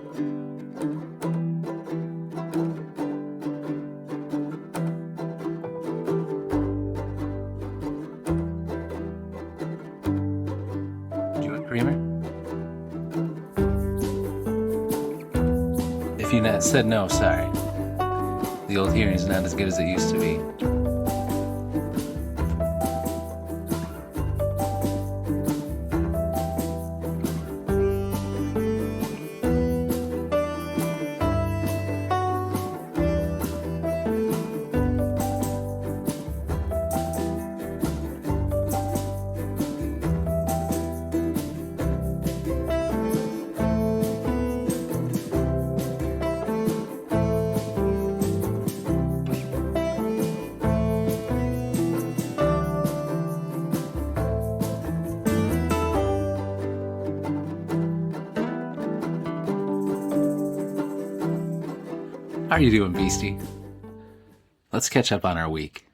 Do you want creamer? If you said no, sorry. The old hearing is not as good as it used to be. How are you doing, Beastie? Let's catch up on our week.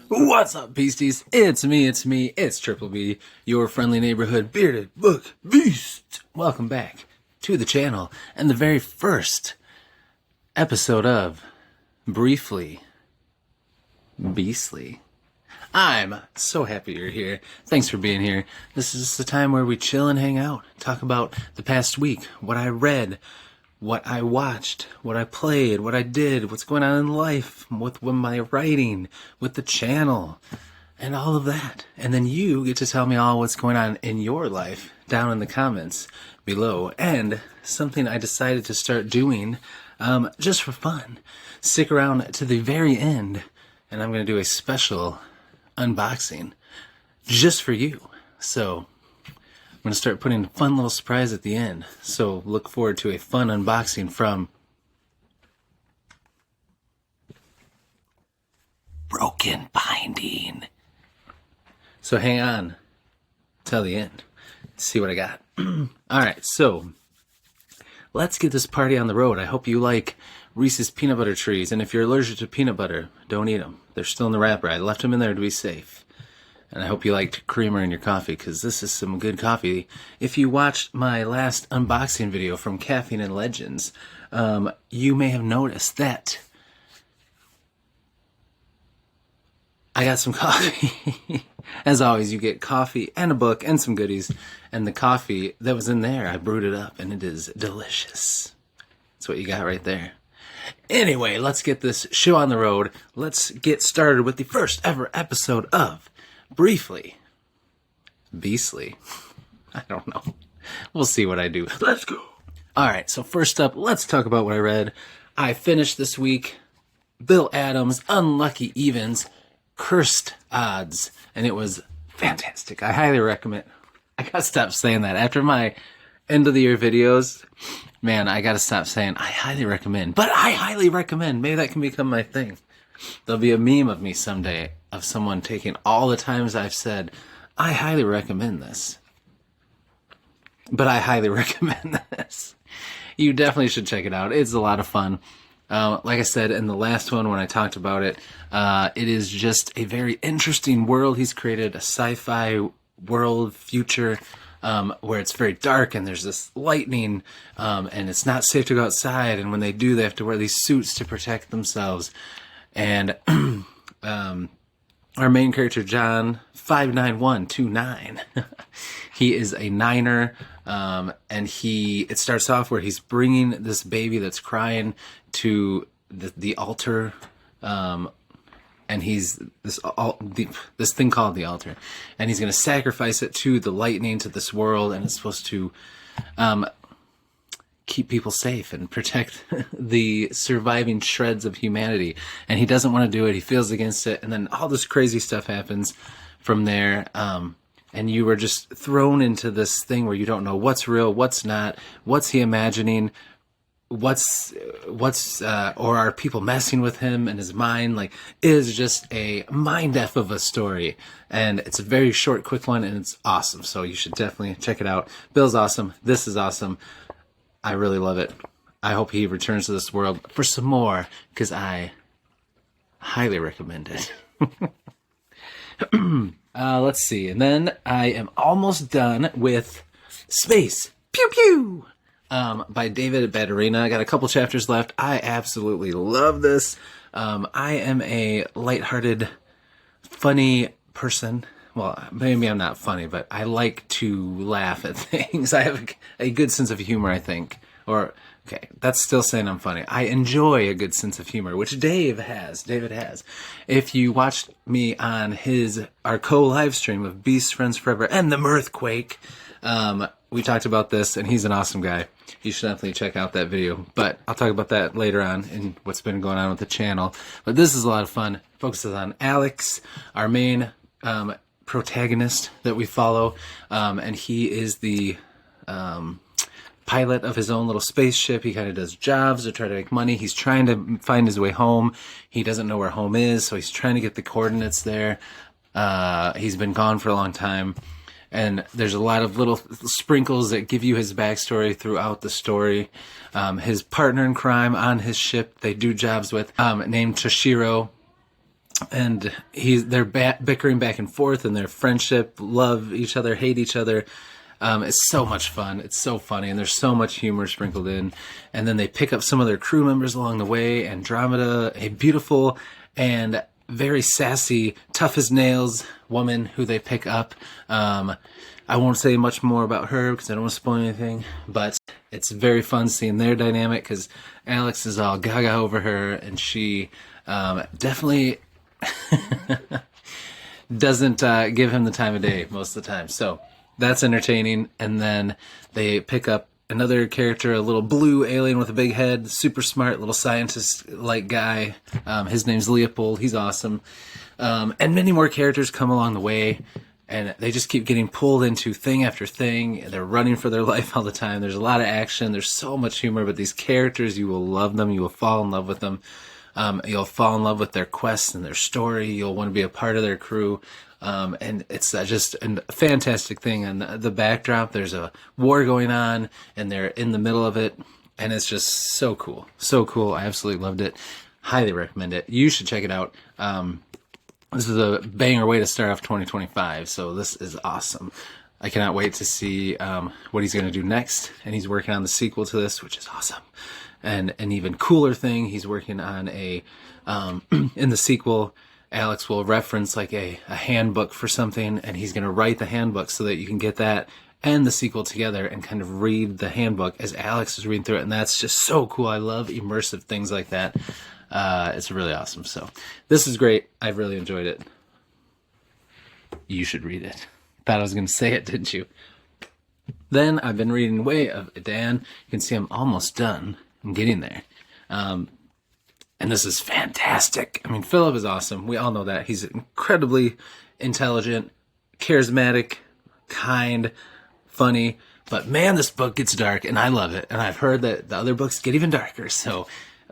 What's up, Beasties? It's me, it's Triple B, your friendly neighborhood bearded book beast. Welcome back to the channel and the very first episode of Briefly Beastly. I'm so happy you're here. Thanks for being here. This is the time where we chill and hang out, talk about the past week, what I read, what I watched, what I played, what I did, what's going on in life, with my writing, with the channel, and all of that. And then you get to tell me all what's going on in your life down in the comments below. And something I decided to start doing just for fun. Stick around to the very end, and I'm going to do a special unboxing just for you. So I'm going to start putting a fun little surprise at the end. So look forward to a fun unboxing from Broken Binding. So hang on till the end. See what I got. Alright, so let's get this party on the road. I hope you like Reese's peanut butter trees, and if you're allergic to peanut butter, don't eat them. They're still in the wrapper. I left them in there to be safe. And I hope you liked creamer in your coffee, because this is some good coffee. If you watched my last unboxing video from Caffeine and Legends, you may have noticed that I got some coffee. As always, you get coffee and a book and some goodies. And the coffee that was in there, I brewed it up, and it is delicious. That's what you got right there. Anyway, let's get this show on the road. Let's get started with the first ever episode of Briefly Beastly. I don't know. We'll see what I do. Let's go. Alright, so first up, let's talk about what I read. I finished this week Bill Adams' Unlucky Evens, Cursed Odds, and it was fantastic. I highly recommend. I gotta stop saying that. After my end of the year videos, man, I gotta stop saying I highly recommend. But I highly recommend. Maybe that can become my thing. There'll be a meme of me someday of someone taking all the times I've said, I highly recommend this. But I highly recommend this. You definitely should check it out. It's a lot of fun. Like I said in the last one when I talked about it, it is just a very interesting world he's created, a sci-fi world future where it's very dark and there's this lightning and it's not safe to go outside, and when they do they have to wear these suits to protect themselves. And our main character, John 59129, he is a niner, and it starts off where he's bringing this baby that's crying to the altar, and he's this thing called the altar, and he's going to sacrifice it to the lightning, to this world, and it's supposed to keep people safe and protect the surviving shreds of humanity. And he doesn't want to do it. He feels against it, and then all this crazy stuff happens from there. And you are just thrown into this thing where you don't know what's real, what's not, what's he imagining, or are people messing with him and his mind? Like, it is just a mind F of a story, and it's a very short, quick one, and it's awesome. So you should definitely check it out. Bill's awesome. This is awesome. I really love it. I hope he returns to this world for some more, because I highly recommend it. Let's see. And then I am almost done with Space Pew Pew by David Batterina. I got a couple chapters left. I absolutely love this. I am a lighthearted, funny person. Well, maybe I'm not funny, but I like to laugh at things. I have a good sense of humor, I think. Or, okay, that's still saying I'm funny. I enjoy a good sense of humor, which David has. If you watched me on our co-live stream of Beast Friends Forever and the Mirthquake, we talked about this, and he's an awesome guy. You should definitely check out that video. But I'll talk about that later on in what's been going on with the channel. But this is a lot of fun. It focuses on Alex, our main protagonist that we follow, and he is the pilot of his own little spaceship. He kind of does jobs to try to make money. He's trying to find his way home. He doesn't know where home is, so he's trying to get the coordinates there. He's been gone for a long time, and there's a lot of little sprinkles that give you his backstory throughout the story. His partner in crime on his ship, they do jobs with, named Toshiro, and they're bickering back and forth in their friendship, love each other, hate each other. It's so much fun. It's so funny, and there's so much humor sprinkled in. And then they pick up some of their crew members along the way. Andromeda, a beautiful and very sassy, tough as nails woman who they pick up. I won't say much more about her because I don't want to spoil anything, but it's very fun seeing their dynamic because Alex is all gaga over her, and she definitely doesn't give him the time of day most of the time. So that's entertaining. And then they pick up another character, a little blue alien with a big head, super smart little scientist-like guy. His name's Leopold. He's awesome. And many more characters come along the way, and they just keep getting pulled into thing after thing. They're running for their life all the time. There's a lot of action. There's so much humor, but these characters, you will love them. You will fall in love with them. You'll fall in love with their quests and their story. You'll want to be a part of their crew. And it's just a fantastic thing. And the backdrop, there's a war going on, and they're in the middle of it. And it's just so cool. So cool. I absolutely loved it. Highly recommend it. You should check it out. This is a banger way to start off 2025. So this is awesome. I cannot wait to see what he's going to do next. And he's working on the sequel to this, which is awesome. And an even cooler thing, he's working on in the sequel, Alex will reference like a handbook for something, and he's going to write the handbook so that you can get that and the sequel together and kind of read the handbook as Alex is reading through it. And that's just so cool. I love immersive things like that. It's really awesome. So this is great. I've really enjoyed it. You should read it. Thought I was going to say it, didn't you? Then I've been reading Way of Adan. You can see I'm almost done. I'm getting there. And this is fantastic. I mean, Philip is awesome. We all know that. He's incredibly intelligent, charismatic, kind, funny. But man, this book gets dark, and I love it. And I've heard that the other books get even darker.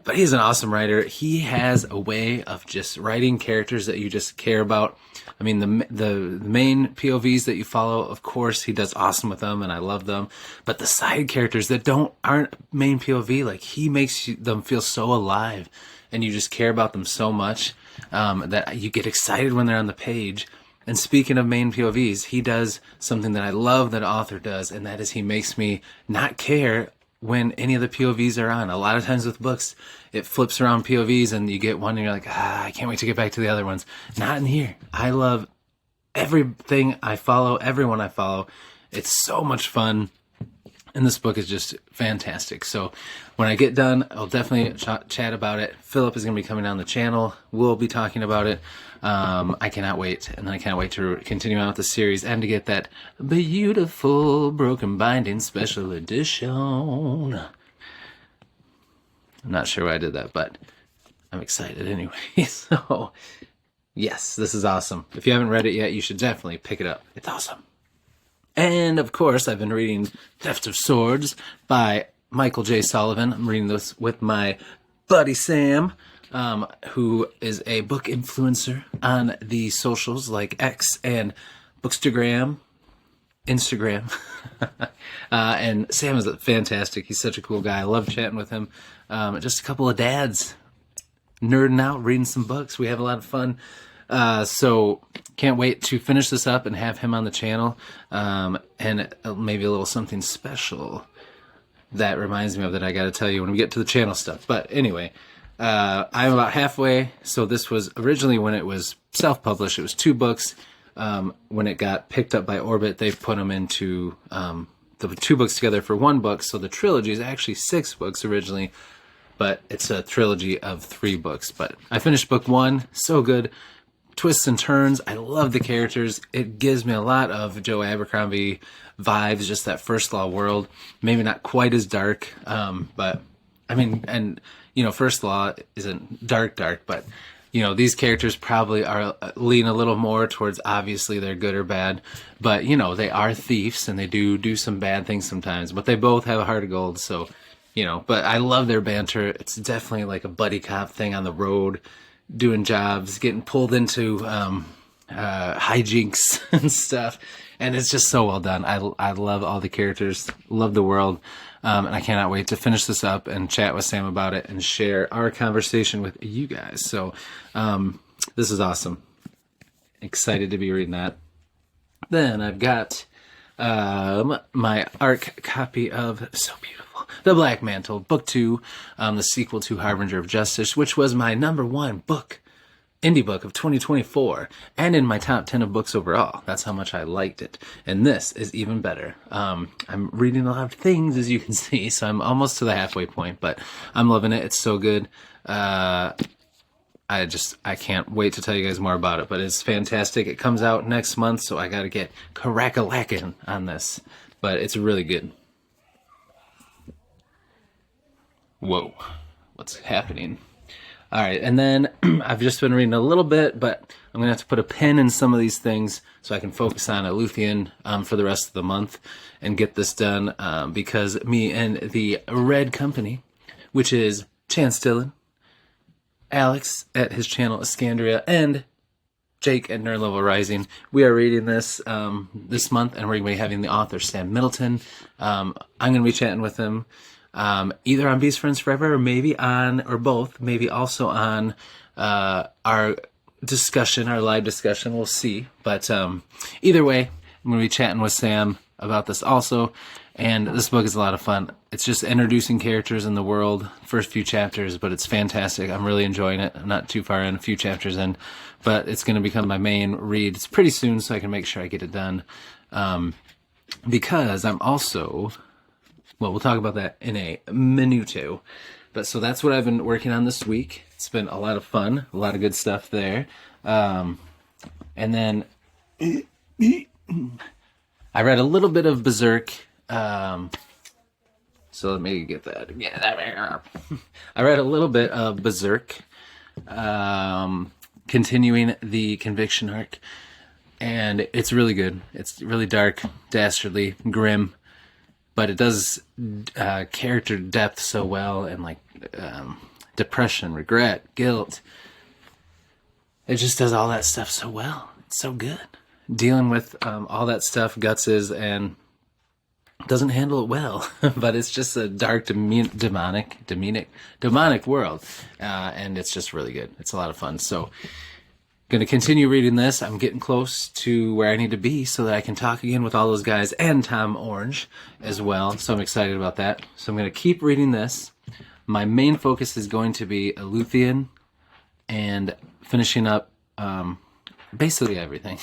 But he's an awesome writer. He has a way of just writing characters that you just care about. I mean, the main POVs that you follow, of course, he does awesome with them, and I love them. But the side characters that aren't main POV, like, he makes them feel so alive, and you just care about them so much that you get excited when they're on the page. And speaking of main POVs, he does something that I love that author does, and that is he makes me not care when any of the POVs are on. A lot of times with books, it flips around POVs and you get one and you're like, I can't wait to get back to the other ones. Not in here. I love everything I follow, everyone I follow. It's so much fun. And this book is just fantastic. So when I get done, I'll definitely chat about it. Philip is going to be coming on the channel. We'll be talking about it. I cannot wait. And I can't wait to continue on with the series and to get that beautiful Broken Binding special edition. I'm not sure why I did that, but I'm excited anyway. So, yes, this is awesome. If you haven't read it yet, you should definitely pick it up. It's awesome. And, of course, I've been reading Theft of Swords by Michael J. Sullivan. I'm reading this with my buddy Sam, who is a book influencer on the socials like X and Bookstagram, Instagram. And Sam is fantastic. He's such a cool guy. I love chatting with him. Just a couple of dads nerding out, reading some books. We have a lot of fun. So can't wait to finish this up and have him on the channel, and maybe a little something special that reminds me of that I got to tell you when we get to the channel stuff. But anyway, I'm about halfway. So this was originally, when it was self-published, it was 2 books. When it got picked up by Orbit, they've put them into the 2 books together for 1 book. So the trilogy is actually 6 books originally, but it's a trilogy of 3 books. But I finished book 1, so good. Twists and turns. I love the characters. It gives me a lot of Joe Abercrombie vibes, just that First Law world. Maybe not quite as dark, but I mean, and you know, First Law isn't dark, but you know, these characters probably lean a little more towards, obviously they're good or bad, but you know, they are thieves and they do some bad things sometimes, but they both have a heart of gold. So, you know, but I love their banter. It's definitely like a buddy cop thing on the road, doing jobs, getting pulled into hijinks and stuff, and it's just so well done. I love all the characters, love the world, and I cannot wait to finish this up and chat with Sam about it and share our conversation with you guys. So this is awesome. Excited to be reading that. Then I've got my ARC copy of So Beautiful, The Black Mantle, Book 2, the sequel to Harbinger of Justice, which was my #1 book, indie book of 2024, and in my top 10 of books overall. That's how much I liked it. And this is even better. I'm reading a lot of things, as you can see, so I'm almost to the halfway point, but I'm loving it. It's so good. I can't wait to tell you guys more about it, but it's fantastic. It comes out next month, so I gotta get crack-a-lackin' on this, but it's really good. Whoa, what's happening? All right, and then I've just been reading a little bit, but I'm going to have to put a pin in some of these things so I can focus on Aleuthian for the rest of the month and get this done, because me and the Red Company, which is Chance Dillon, Alex at his channel Iskandria, and Jake at Nerd Level Rising, we are reading this this month, and we're going to be having the author Sam Middleton. I'm going to be chatting with him. Either on Beast Friends Forever, or maybe on, or both, maybe also on our discussion, our live discussion. We'll see. But either way, I'm going to be chatting with Sam about this also. And this book is a lot of fun. It's just introducing characters in the world, first few chapters, but it's fantastic. I'm really enjoying it. I'm not too far in, a few chapters in, but it's going to become my main read. It's pretty soon, so I can make sure I get it done. Because I'm also... Well, we'll talk about that in a minuto. But so that's what I've been working on this week. It's been a lot of fun, a lot of good stuff there. And then I read a little bit of Berserk. So let me get that. Yeah, I read a little bit of Berserk, continuing the Conviction arc. And it's really good. It's really dark, dastardly, grim. But it does character depth so well, and like depression, regret, guilt. It just does all that stuff so well. It's so good. Dealing with all that stuff, gutses, and doesn't handle it well. But it's just a dark, demonic world. And it's just really good. It's a lot of fun. So going to continue reading this. I'm getting close to where I need to be so that I can talk again with all those guys and Tom Orange as well. So I'm excited about that. So I'm going to keep reading this. My main focus is going to be Aleuthian and finishing up basically everything.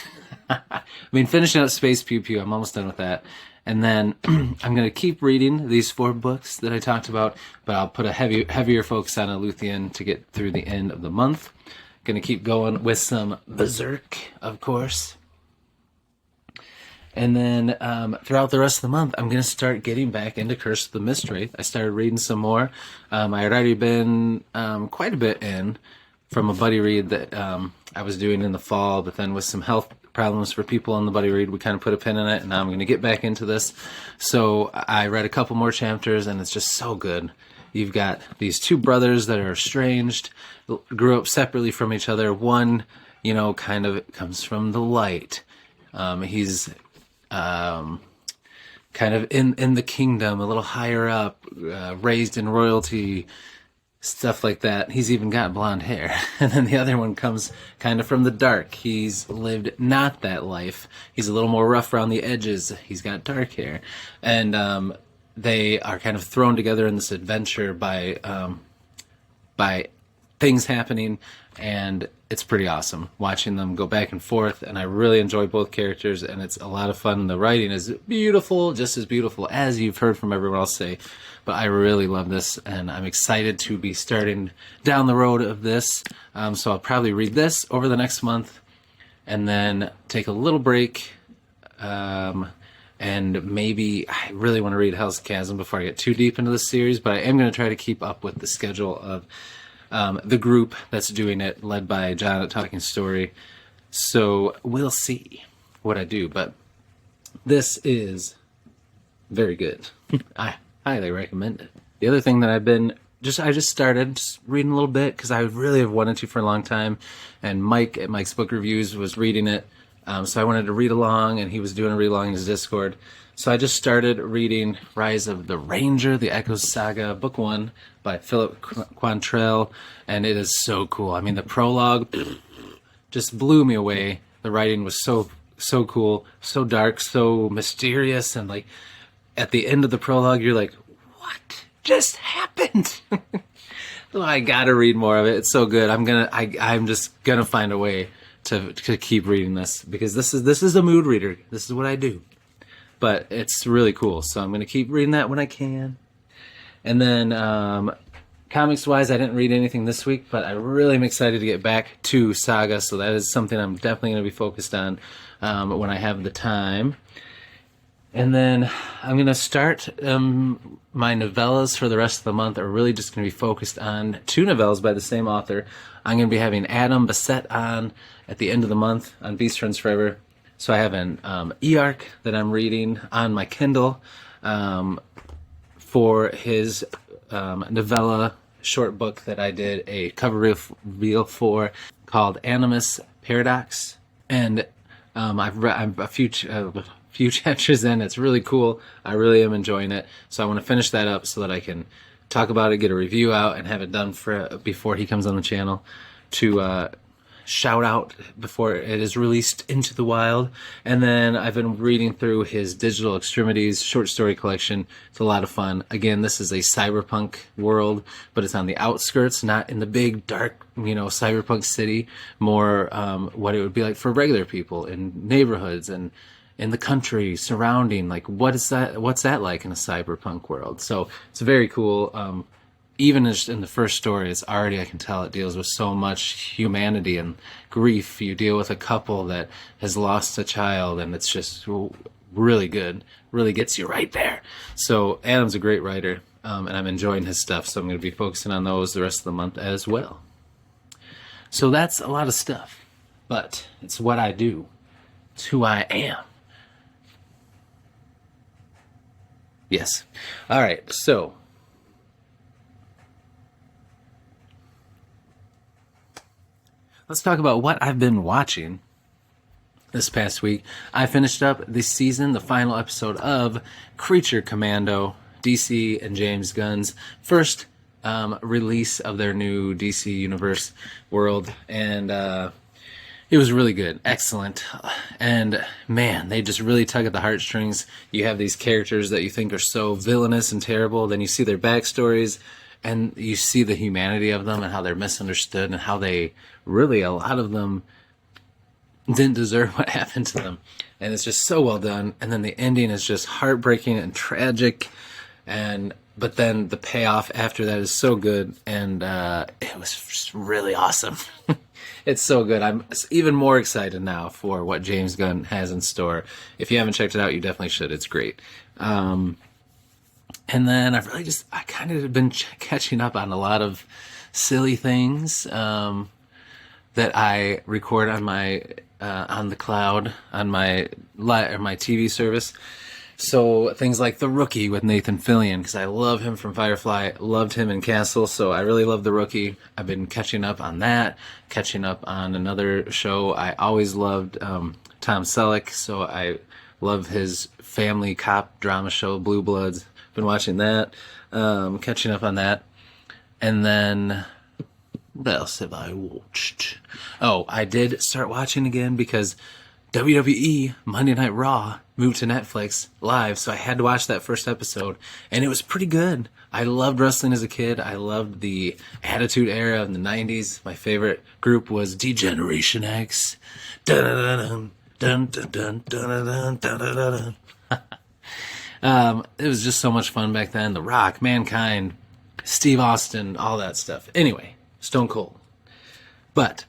I mean, finishing up Space Pew Pew. I'm almost done with that. And then I'm going to keep reading these 4 books that I talked about, but I'll put a heavier focus on Aleuthian to get through the end of the month. Going to keep going with some Berserk, of course. And then throughout the rest of the month, I'm going to start getting back into Curse of the Mistwraith. I started reading some more. I had already been quite a bit in from a buddy read that I was doing in the fall, but then with some health problems for people on the buddy read, we kind of put a pin in it, and now I'm going to get back into this. So I read a couple more chapters, and it's just so good. You've got these 2 brothers that are estranged, grew up separately from each other. One, you know, kind of comes from the light. He's kind of in the kingdom, a little higher up, raised in royalty, stuff like that. He's even got blonde hair. And then the other one comes kind of from the dark. He's lived not that life. He's a little more rough around the edges. He's got dark hair. And they are kind of thrown together in this adventure by things happening, and it's pretty awesome watching them go back and forth. And I really enjoy both characters, and it's a lot of fun. The writing is beautiful, just as beautiful as you've heard from everyone else say. But I really love this, and I'm excited to be starting down the road of this. So I'll probably read this over the next month, and then take a little break. And maybe I really want to read Hell's Chasm before I get too deep into the series, but I am going to try to keep up with the schedule of the group that's doing it, led by John at Talking Story. So we'll see what I do, but this is very good. I highly recommend it. The other thing that I just started reading a little bit because I really have wanted to for a long time, and Mike at Mike's Book Reviews was reading it, so I wanted to read along, and he was doing a read along in his Discord. So I just started reading Rise of the Ranger, the Echoes Saga, Book 1 by Philip Quantrell, and it is so cool. I mean, the prologue just blew me away. The writing was so cool, so dark, so mysterious, and like at the end of the prologue, you're like, what just happened? Oh, I gotta read more of it. It's so good. I'm just gonna find a way to keep reading this, because this is a mood reader. This is what I do. But it's really cool, so I'm gonna keep reading that when I can. And then comics-wise, I didn't read anything this week, but I really am excited to get back to Saga, so that is something I'm definitely going to be focused on when I have the time. And then I'm going to start my novellas for the rest of the month are really just going to be focused on 2 novellas by the same author. I'm going to be having Adam Bassett on at the end of the month on Beast Friends Forever. So I have an e-arc that I'm reading on my Kindle for his novella short book that I did a cover reveal for called Animus Paradox. And I'm a few chapters in. It's really cool. I really am enjoying it. So I want to finish that up so that I can talk about it, get a review out, and have it done before he comes on the channel to shout out before it is released into the wild. And then I've been reading through his Digital Extremities short story collection. It's a lot of fun. Again, this is a cyberpunk world, but it's on the outskirts, not in the big, dark, cyberpunk city. More what it would be like for regular people in neighborhoods and in the country surrounding. Like, what's that like in a cyberpunk world? So it's very cool. Even just in the first story, it's already, I can tell, it deals with so much humanity and grief. You deal with a couple that has lost a child, and it's just really good. Really gets you right there. So Adam's a great writer, and I'm enjoying his stuff, so I'm going to be focusing on those the rest of the month as well. So that's a lot of stuff, but it's what I do. It's who I am. Yes. All right, so let's talk about what I've been watching this past week. I finished up this season, the final episode of Creature Commando, DC and James Gunn's first release of their new DC Universe world. And it was really good. Excellent. And man, they just really tug at the heartstrings. You have these characters that you think are so villainous and terrible. Then you see their backstories, and you see the humanity of them and how they're misunderstood and how they really, a lot of them didn't deserve what happened to them. And it's just so well done. And then the ending is just heartbreaking and tragic. But then the payoff after that is so good. And it was just really awesome. It's so good. I'm even more excited now for what James Gunn has in store. If you haven't checked it out, you definitely should. It's great. And then I kind of been catching up on a lot of silly things that I record on my on the cloud on my TV service. So things like The Rookie with Nathan Fillion, because I love him from Firefly, loved him in Castle, so I really love The Rookie. I've been catching up on that, catching up on another show. I always loved Tom Selleck, so I love his family cop drama show, Blue Bloods. Been watching that, catching up on that. And then, what else have I watched? Oh, I did start watching again because WWE Monday Night Raw moved to Netflix live, so I had to watch that first episode, and it was pretty good. I loved wrestling as a kid. I loved the Attitude Era in the 90s. My favorite group was D-Generation X. Dun dun dun dun dun dun dun dun. It was just so much fun back then. The Rock, Mankind, Steve Austin, all that stuff. Anyway, Stone Cold. But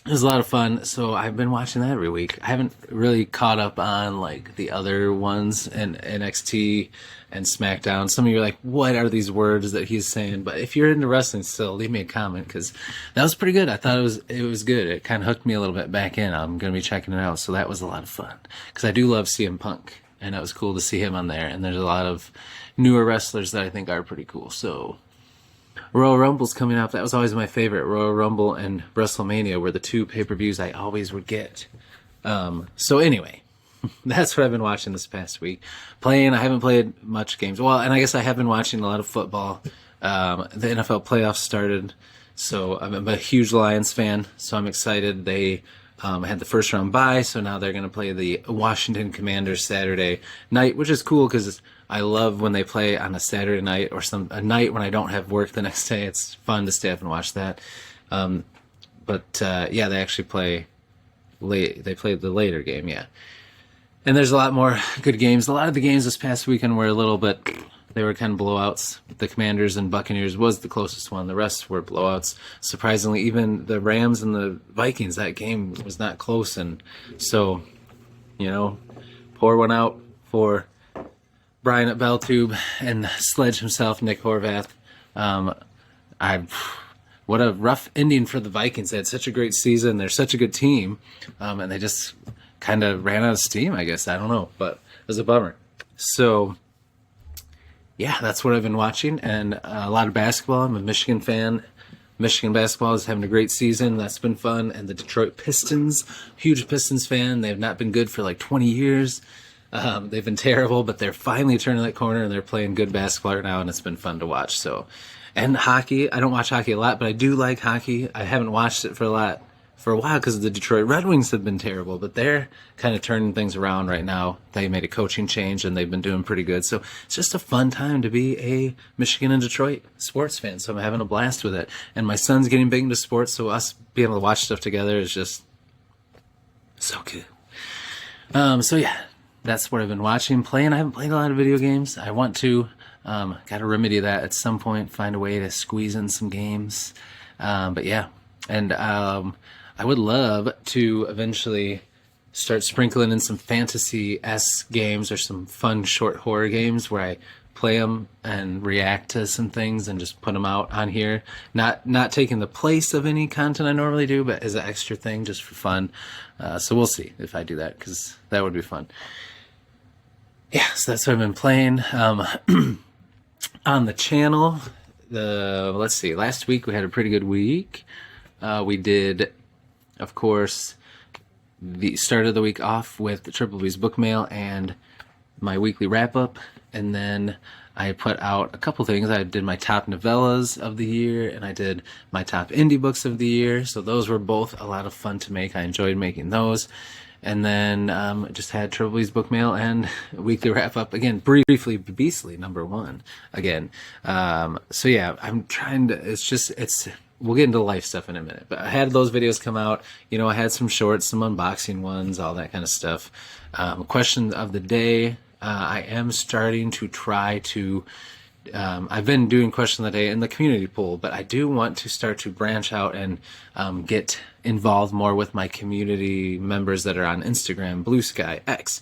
it was a lot of fun, so I've been watching that every week. I haven't really caught up on like the other ones and NXT and SmackDown. Some of you are like, what are these words that he's saying? But if you're into wrestling still, leave me a comment, because that was pretty good. I thought it was good. It kind of hooked me a little bit back in. I'm going to be checking it out, so that was a lot of fun. Because I do love CM Punk, and it was cool to see him on there. And there's a lot of newer wrestlers that I think are pretty cool. So Royal Rumble's coming up. That was always my favorite. Royal Rumble and WrestleMania were the two pay-per-views I always would get. So anyway, that's what I've been watching this past week. Playing, I haven't played much games. Well, and I guess I have been watching a lot of football. The NFL playoffs started, so I'm a huge Lions fan, so I'm excited. They had the first round bye, so now they're going to play the Washington Commanders Saturday night, which is cool because I love when they play on a Saturday night or a night when I don't have work the next day. It's fun to stay up and watch that. Yeah, they actually play late. They played the later game, yeah. And there's a lot more good games. A lot of the games this past weekend were a little bit, they were kind of blowouts. The Commanders and Buccaneers was the closest one. The rest were blowouts. Surprisingly, even the Rams and the Vikings, that game was not close. And so, pour one out for Brian at Belltube and Sledge himself, Nick Horvath. What a rough ending for the Vikings. They had such a great season. They're such a good team. And they just kind of ran out of steam, I guess. I don't know. But it was a bummer. So, yeah, that's what I've been watching. And a lot of basketball. I'm a Michigan fan. Michigan basketball is having a great season. That's been fun. And the Detroit Pistons, huge Pistons fan. They have not been good for like 20 years. They've been terrible, but they're finally turning that corner, and they're playing good basketball right now, and it's been fun to watch. So, and hockey, I don't watch hockey a lot, but I do like hockey. I haven't watched it for a while because the Detroit Red Wings have been terrible, but they're kind of turning things around right now. They made a coaching change, and they've been doing pretty good. So it's just a fun time to be a Michigan and Detroit sports fan. So I'm having a blast with it. And my son's getting big into sports, so us being able to watch stuff together is just so good. So yeah. That's what I've been watching, playing. I haven't played a lot of video games. I want to. Got to remedy that at some point, find a way to squeeze in some games. But yeah. And I would love to eventually start sprinkling in some fantasy-esque games or some fun short horror games where I play them and react to some things and just put them out on here. Not taking the place of any content I normally do, but as an extra thing just for fun. So we'll see if I do that, because that would be fun. Yeah, so that's what I've been playing. On the channel, let's see, last week we had a pretty good week. We did, of course, the start of the week off with the Triple B's book mail and my weekly wrap-up. And then I put out a couple things. I did my top novellas of the year, and I did my top indie books of the year. So those were both a lot of fun to make. I enjoyed making those. And then just had Triple B's book mail and weekly wrap-up. Again, briefly Beastly, number 1. Again. So yeah, I'm trying to, we'll get into life stuff in a minute. But I had those videos come out. I had some shorts, some unboxing ones, all that kind of stuff. Question of the day. I am starting to try to, I've been doing question of the day in the community pool, but I do want to start to branch out and get involved more with my community members that are on Instagram, Blue Sky, X,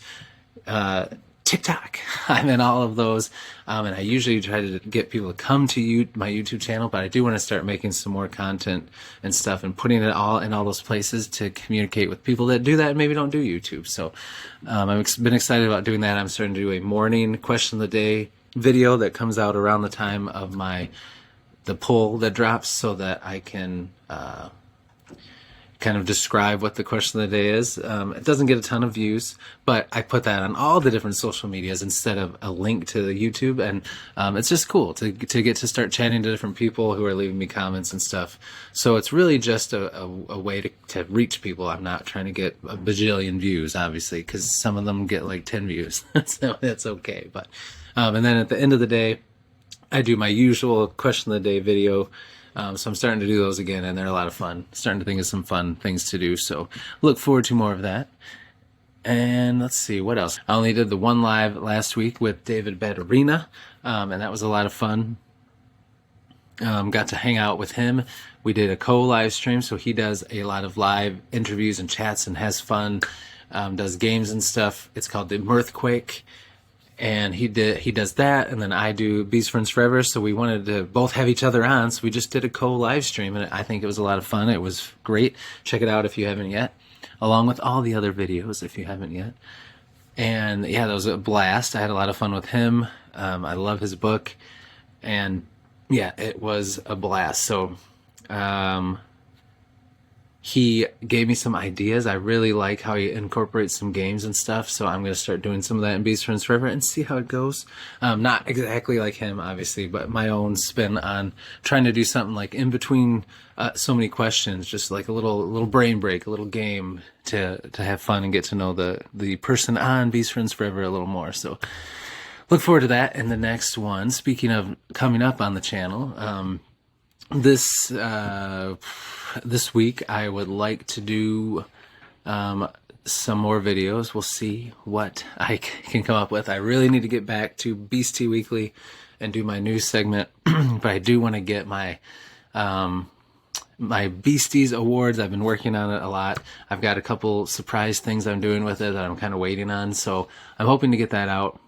TikTok. I'm in all of those, and I usually try to get people to come to my YouTube channel, but I do want to start making some more content and stuff and putting it all in all those places to communicate with people that do that and maybe don't do YouTube. So I've been excited about doing that. I'm starting to do a morning question of the day video that comes out around the time of the poll that drops, so that I can kind of describe what the question of the day is. It doesn't get a ton of views, but I put that on all the different social medias instead of a link to YouTube, and it's just cool to get to start chatting to different people who are leaving me comments and stuff. So it's really just a way to reach people. I'm not trying to get a bajillion views, obviously, because some of them get like 10 views, so that's okay. But and then at the end of the day, I do my usual question of the day video. So I'm starting to do those again, and they're a lot of fun. Starting to think of some fun things to do, so look forward to more of that. And let's see, what else? I only did the one live last week with David Badarina, and that was a lot of fun. Got to hang out with him. We did a co-live stream, so he does a lot of live interviews and chats and has fun, does games and stuff. It's called the Mirthquake. And he does that, and then I do Beast Friends Forever, so we wanted to both have each other on, so we just did a co-live stream, and I think it was a lot of fun. It was great. Check it out if you haven't yet, along with all the other videos if you haven't yet. And yeah, that was a blast. I had a lot of fun with him. I love his book, and yeah, it was a blast. So he gave me some ideas. I really like how he incorporates some games and stuff, so I'm going to start doing some of that in Beast Friends Forever and see how it goes. Not exactly like him, obviously, but my own spin on trying to do something like in between so many questions, just like a little brain break, a little game to have fun and get to know the person on Beast Friends Forever a little more. So look forward to that in the next one. Speaking of coming up on the channel, this week I would like to do some more videos. We'll see what I can come up with. I really need to get back to Beastie Weekly and do my news segment, but I do want to get my my Beasties Awards. I've been working on it a lot. I've got a couple surprise things I'm doing with it that I'm kind of waiting on, so I'm hoping to get that out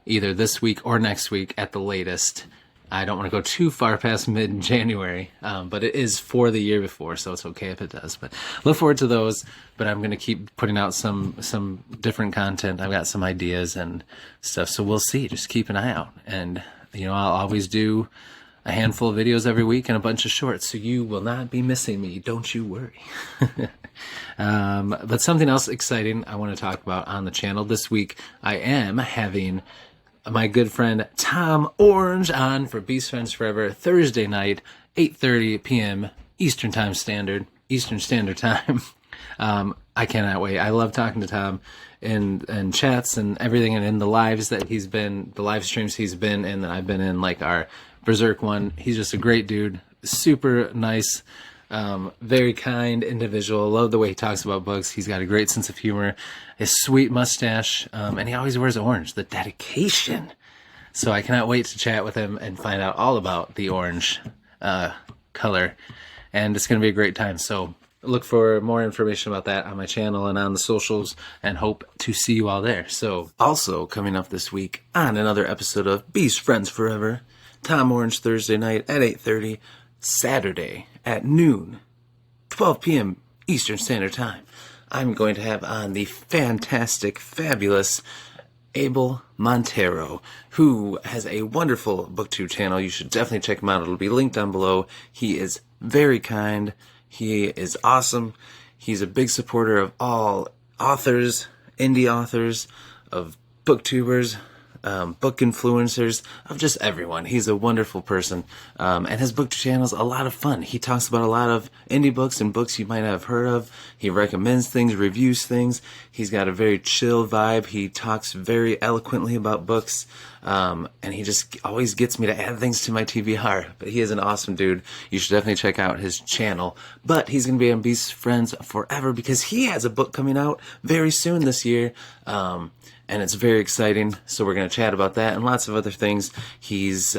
either this week or next week at the latest. I don't want to go too far past mid-January, but it is for the year before, so it's okay if it does. But look forward to those, but I'm going to keep putting out some different content. I've got some ideas and stuff, so we'll see. Just keep an eye out. And, you know, I'll always do a handful of videos every week and a bunch of shorts, so you will not be missing me. Don't you worry. But something else exciting I want to talk about on the channel this week, I am having my good friend Tom Orange on for Beast Friends Forever Thursday night, 8:30 p.m. Eastern Standard Time. I cannot wait. I love talking to Tom in chats and everything, and in the lives that the live streams he's been in, that I've been in, like our Berserk one. He's just a great dude, super nice, very kind individual. Love the way he talks about books. He's got a great sense of humor, his sweet mustache, and he always wears orange. The dedication. So I cannot wait to chat with him and find out all about the orange color, and it's going to be a great time. So look for more information about that on my channel and on the socials, and hope to see you all there. So also coming up this week on another episode of Beast Friends Forever, Tom Orange Thursday night at 8:30, Saturday at noon, 12 p.m. Eastern Standard Time. I'm going to have on the fantastic, fabulous Abel Montero, who has a wonderful booktube channel. You should definitely check him out. It'll be linked down below. He is very kind. He is awesome. He's a big supporter of all authors, indie authors, of booktubers, book influencers, of just everyone. He's a wonderful person, and his book channel's a lot of fun. He talks about a lot of indie books and books you might not have heard of. He recommends things, reviews things. He's got a very chill vibe. He talks very eloquently about books, and he just always gets me to add things to my TBR. But he is an awesome dude. You should definitely check out his channel. But he's going to be on Beast Friends Forever because he has a book coming out very soon this year, and it's very exciting, so we're going to chat about that and lots of other things. He's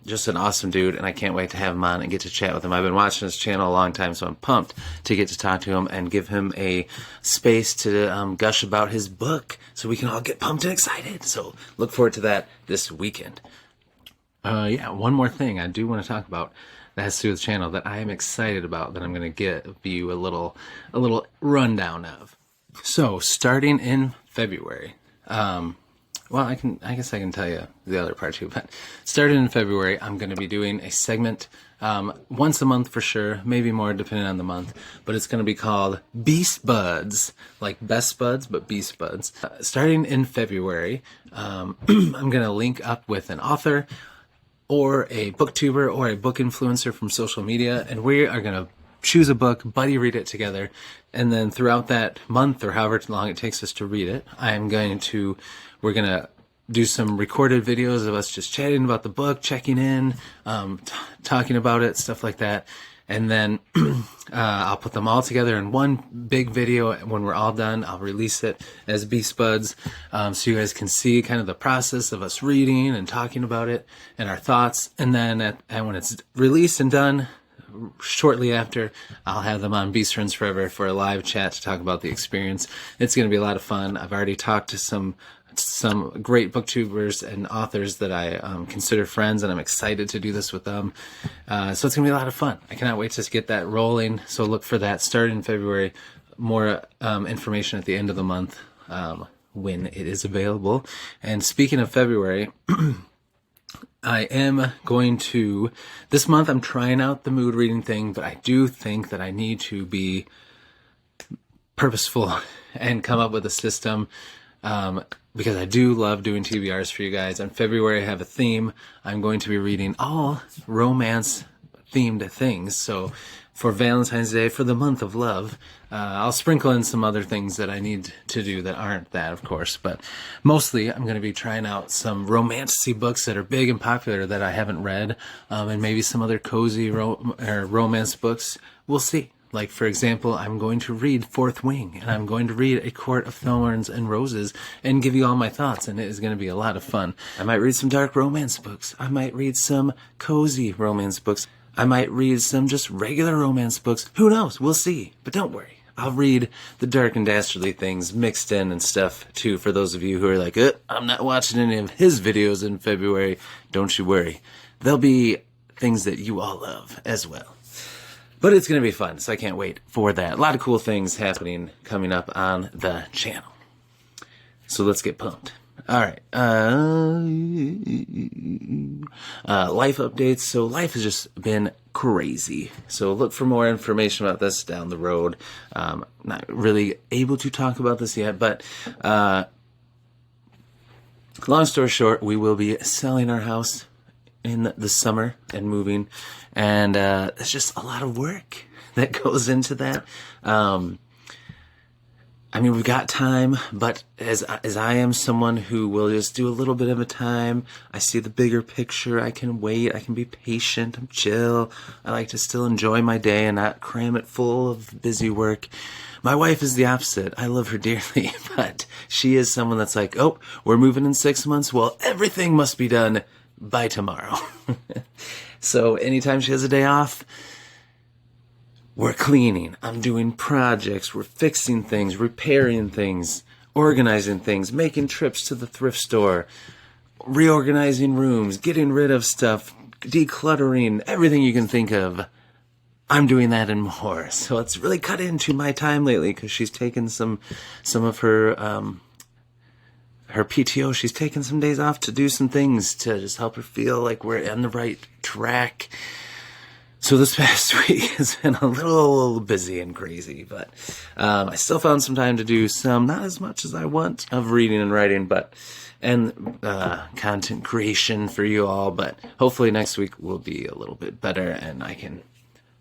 just an awesome dude, and I can't wait to have him on and get to chat with him. I've been watching his channel a long time, so I'm pumped to get to talk to him and give him a space to gush about his book so we can all get pumped and excited. So look forward to that this weekend. Yeah, one more thing I do want to talk about that has to do with the channel that I am excited about, that I'm going to give you a little rundown of. So starting in February, well, I guess I can tell you the other part too, but starting in February, I'm going to be doing a segment, once a month for sure, maybe more depending on the month, but it's going to be called Beast Buds, like Best Buds, but Beast Buds. Starting in February, I'm going to link up with an author or a booktuber or a book influencer from social media, and we are going to choose a book, buddy read it together, and then throughout that month or however long it takes us to read it, we're going to do some recorded videos of us just chatting about the book, checking in, talking about it, stuff like that. And then I'll put them all together in one big video. When we're all done, I'll release it as Beast Buds, so you guys can see kind of the process of us reading and talking about it and our thoughts. And then and when it's released and done, shortly after, I'll have them on Beast Friends Forever for a live chat to talk about the experience. It's going to be a lot of fun. I've already talked to some great booktubers and authors that I consider friends, and I'm excited to do this with them. So it's going to be a lot of fun. I cannot wait to get that rolling. So look for that starting in February. More information at the end of the month when it is available. And speaking of February, I am going to, this month I'm trying out the mood reading thing, but I do think that I need to be purposeful and come up with a system, because I do love doing TBRs for you guys. In February I have a theme. I'm going to be reading all romance themed things. So for Valentine's Day, for the month of love, I'll sprinkle in some other things that I need to do that aren't that, of course. But mostly, I'm going to be trying out some romantic books that are big and popular that I haven't read, and maybe some other cozy romance books. We'll see. Like, for example, I'm going to read Fourth Wing, and I'm going to read A Court of Thorns and Roses and give you all my thoughts, and it is going to be a lot of fun. I might read some dark romance books. I might read some cozy romance books. I might read some just regular romance books. Who knows? We'll see. But don't worry. I'll read the dark and dastardly things mixed in and stuff, too, for those of you who are like, I'm not watching any of his videos in February. Don't you worry. There'll be things that you all love as well. But it's going to be fun, so I can't wait for that. A lot of cool things happening coming up on the channel. So let's get pumped. All right. Life updates. So life has just been crazy. So look for more information about this down the road. Not really able to talk about this yet, but long story short, we will be selling our house in the summer and moving, and it's just a lot of work that goes into that. I mean, we've got time, but as I am someone who will just do a little bit of a time, I see the bigger picture, I can wait, I can be patient, I'm chill, I like to still enjoy my day and not cram it full of busy work. My wife is the opposite. I love her dearly, but she is someone that's like, we're moving in 6 months, well, everything must be done by tomorrow. So anytime she has a day off, we're cleaning, I'm doing projects, we're fixing things, repairing things, organizing things, making trips to the thrift store, reorganizing rooms, getting rid of stuff, decluttering, everything you can think of. I'm doing that and more. So it's really cut into my time lately because she's taken some of her PTO. She's taken some days off to do some things to just help her feel like we're on the right track. So this past week has been a little busy and crazy, but I still found some time to do some, not as much as I want, of reading and writing, and content creation for you all, but hopefully next week will be a little bit better, and I can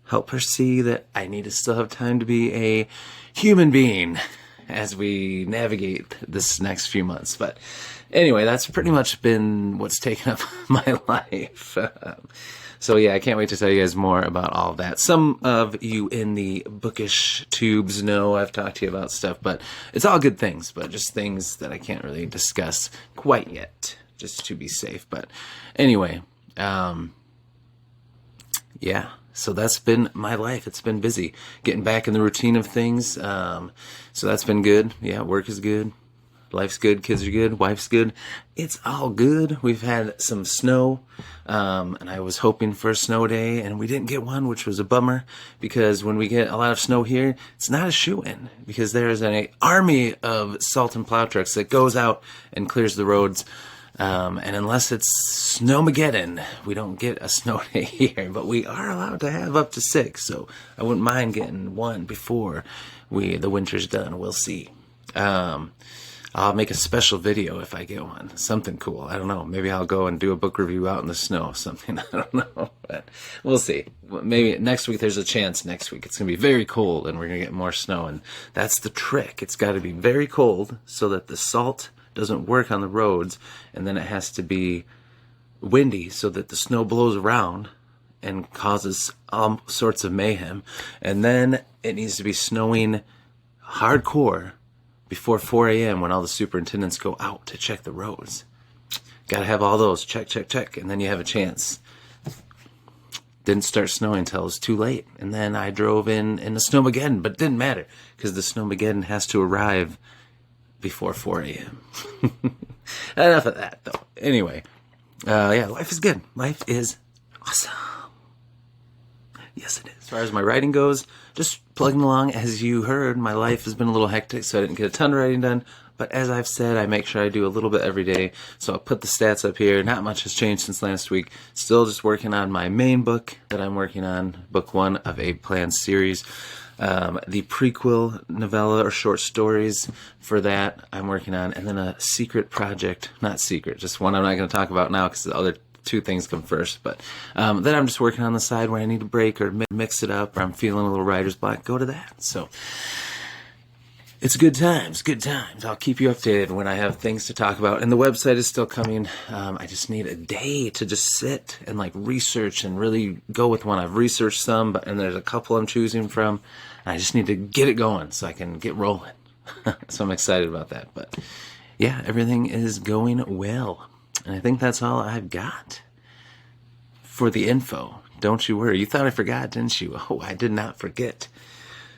help her see that I need to still have time to be a human being as we navigate this next few months. But anyway, that's pretty much been what's taken up my life. So yeah, I can't wait to tell you guys more about all of that. Some of you in the bookish tubes know I've talked to you about stuff, but it's all good things, but just things that I can't really discuss quite yet, just to be safe. But anyway, yeah, so that's been my life. It's been busy, getting back in the routine of things. So that's been good. Yeah, work is good. Life's good, kids are good, wife's good. It's all good. We've had some snow, and I was hoping for a snow day, and we didn't get one, which was a bummer, because when we get a lot of snow here, it's not a shoo-in, because there's an army of salt and plow trucks that goes out and clears the roads. And unless it's Snowmageddon, we don't get a snow day here, but we are allowed to have up to 6, so I wouldn't mind getting one before the winter's done. We'll see. I'll make a special video if I get one. Something cool. I don't know. Maybe I'll go and do a book review out in the snow or something. I don't know, but we'll see. Maybe next week, there's a chance next week. It's going to be very cold and we're going to get more snow, and that's the trick. It's got to be very cold so that the salt doesn't work on the roads, and then it has to be windy so that the snow blows around and causes all sorts of mayhem, and then it needs to be snowing hardcore before 4 a.m. when all the superintendents go out to check the roads. Gotta have all those, check, check, check, and then you have a chance. Didn't start snowing until it was too late, and then I drove in the Snowmageddon, but it didn't matter, because the Snowmageddon has to arrive before 4 a.m. Enough of that, though. Anyway, yeah, life is good. Life is awesome. Yes, it is. As far as my writing goes, just plugging along. As you heard, my life has been a little hectic, so I didn't get a ton of writing done. But as I've said, I make sure I do a little bit every day. So I'll put the stats up here. Not much has changed since last week. Still just working on my main book that I'm working on, book 1 of a planned series. The prequel novella or short stories for that I'm working on, and then a secret project, not secret, just one I'm not going to talk about now because the other 2 things come first, but then I'm just working on the side where I need a break or mix it up, or I'm feeling a little writer's block, go to that. So it's good times, good times. I'll keep you updated when I have things to talk about, and the website is still coming. I just need a day to just sit and like research and really go with one. I've researched some, and there's a couple I'm choosing from. I just need to get it going so I can get rolling. So I'm excited about that. But yeah, everything is going well. And I think that's all I've got for the info. Don't you worry. You thought I forgot, didn't you? Oh, I did not forget.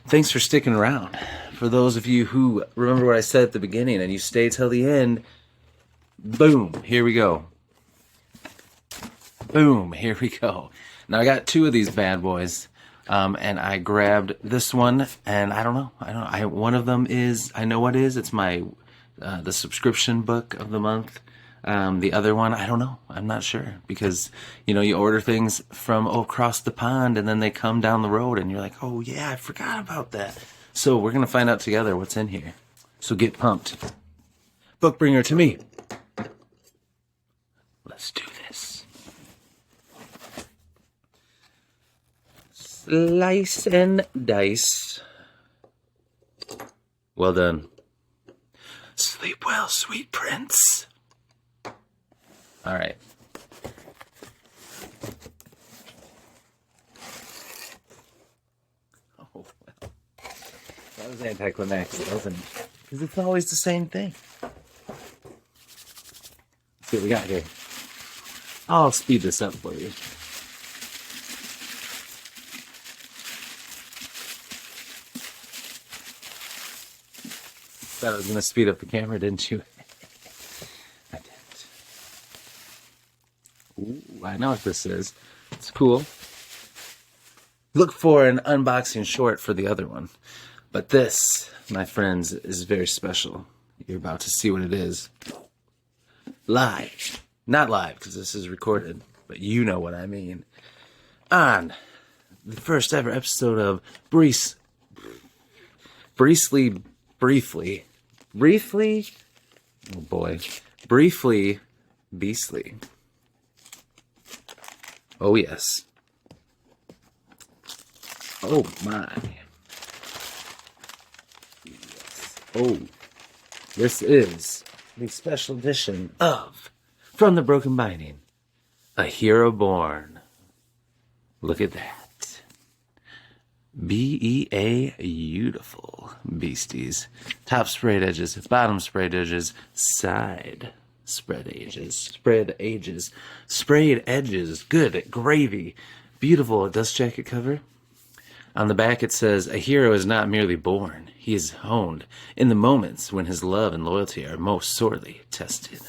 Thanks for sticking around. For those of you who remember what I said at the beginning and you stay till the end, boom, here we go. Boom, here we go. Now I got 2 of these bad boys. And I grabbed this one, and I don't know. One of them is, I know what it is. It's my, the subscription book of the month. The other one, I don't know. I'm not sure, because, you order things from across the pond and then they come down the road and you're like, oh yeah, I forgot about that. So we're going to find out together what's in here. So get pumped. Book bringer to me. Let's do this. Slice and dice. Well done. Sleep well, sweet prince. All right. Oh, well. That was anticlimactic, wasn't it? Because it's always the same thing. Let's see what we got here. I'll speed this up for you. Thought I was going to speed up the camera, didn't you? I didn't. Ooh, I know what this is. It's cool. Look for an unboxing short for the other one. But this, my friends, is very special. You're about to see what it is. Live. Not live, because this is recorded, but you know what I mean. On the first ever episode of Briefly, oh boy, Briefly Beastly. Oh yes. Oh my. Yes. Oh, this is the special edition of From the Broken Binding, A Hero Born. Look at that. Beautiful beasties. Top sprayed edges, bottom sprayed edges, side spread edges, sprayed edges. Good gravy. Beautiful dust jacket cover. On the back it says, "A hero is not merely born, he is honed in the moments when his love and loyalty are most sorely tested."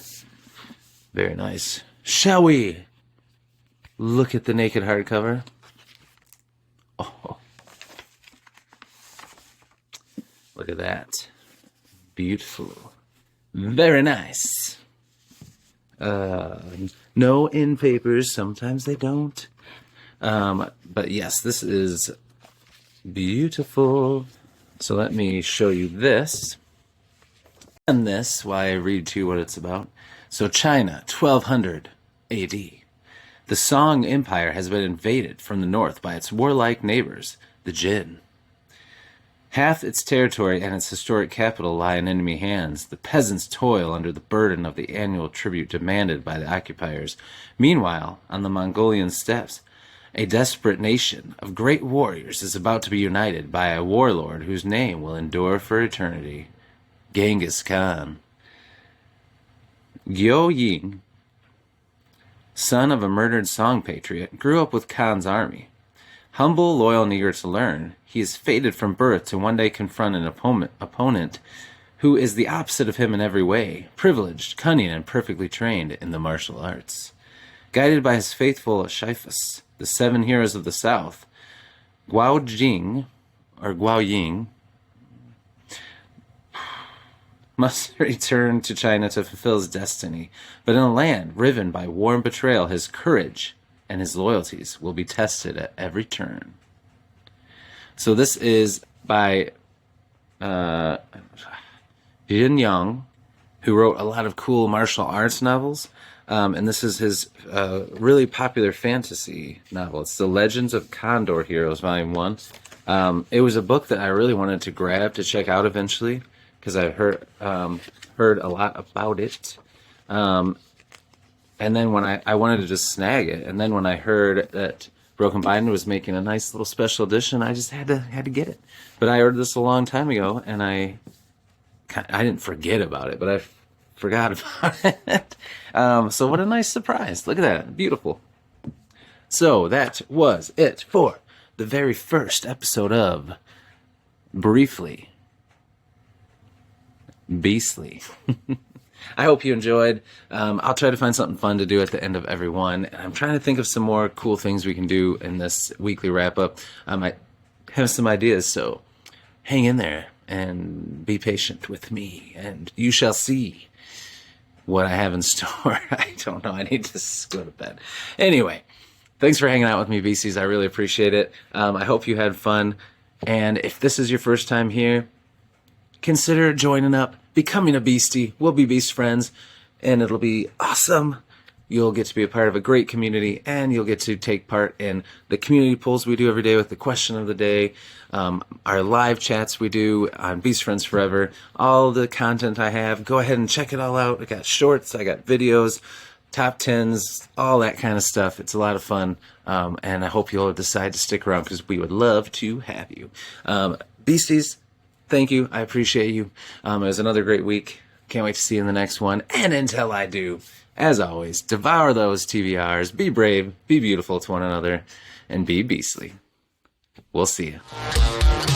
Very nice. Shall we look at the naked hardcover? Oh, look at that. Beautiful. Very nice. No end papers. Sometimes they don't. But yes, this is beautiful. So let me show you this. And this, while I read to you what it's about. So China, 1200 AD. The Song Empire has been invaded from the north by its warlike neighbors, the Jin. Half its territory and its historic capital lie in enemy hands. The peasants toil under the burden of the annual tribute demanded by the occupiers. Meanwhile, on the Mongolian steppes, a desperate nation of great warriors is about to be united by a warlord whose name will endure for eternity. Genghis Khan. Guo Ying, son of a murdered Song patriot, grew up with Khan's army. Humble, loyal, and eager to learn, he is fated from birth to one day confront an opponent who is the opposite of him in every way, privileged, cunning, and perfectly trained in the martial arts. Guided by his faithful Shifus, the 7 heroes of the South, Guo Ying, must return to China to fulfill his destiny. But in a land riven by war and betrayal, his courage and his loyalties will be tested at every turn. So this is by Jin Yang, who wrote a lot of cool martial arts novels. And this is his really popular fantasy novel. It's The Legends of Condor Heroes, Volume 1. It was a book that I really wanted to grab to check out eventually, because I heard a lot about it. And then when I wanted to just snag it, and then when I heard that Broken Bind was making a nice little special edition, I just had to get it. But I ordered this a long time ago, and I didn't forget about it, but I forgot about it. So what a nice surprise. Look at that. Beautiful. So that was it for the very first episode of Briefly Beastly. I hope you enjoyed. I'll try to find something fun to do at the end of every one. And I'm trying to think of some more cool things we can do in this weekly wrap-up. I might have some ideas, so hang in there and be patient with me, and you shall see what I have in store. I don't know. I need to go to bed. Anyway, thanks for hanging out with me, Beasties. I really appreciate it. I hope you had fun. And if this is your first time here, consider joining up, becoming a Beastie. We'll be Beast friends, and it'll be awesome. You'll get to be a part of a great community, and you'll get to take part in the community polls we do every day with the question of the day, our live chats we do on Beast Friends Forever, all the content I have. Go ahead and check it all out. I got shorts, I got videos, top 10s, all that kind of stuff. It's a lot of fun, and I hope you'll decide to stick around, because we would love to have you. Beasties, thank you. I appreciate you. It was another great week. Can't wait to see you in the next one. And until I do, as always, devour those TBRs. Be brave, be beautiful to one another, and be beastly. We'll see you.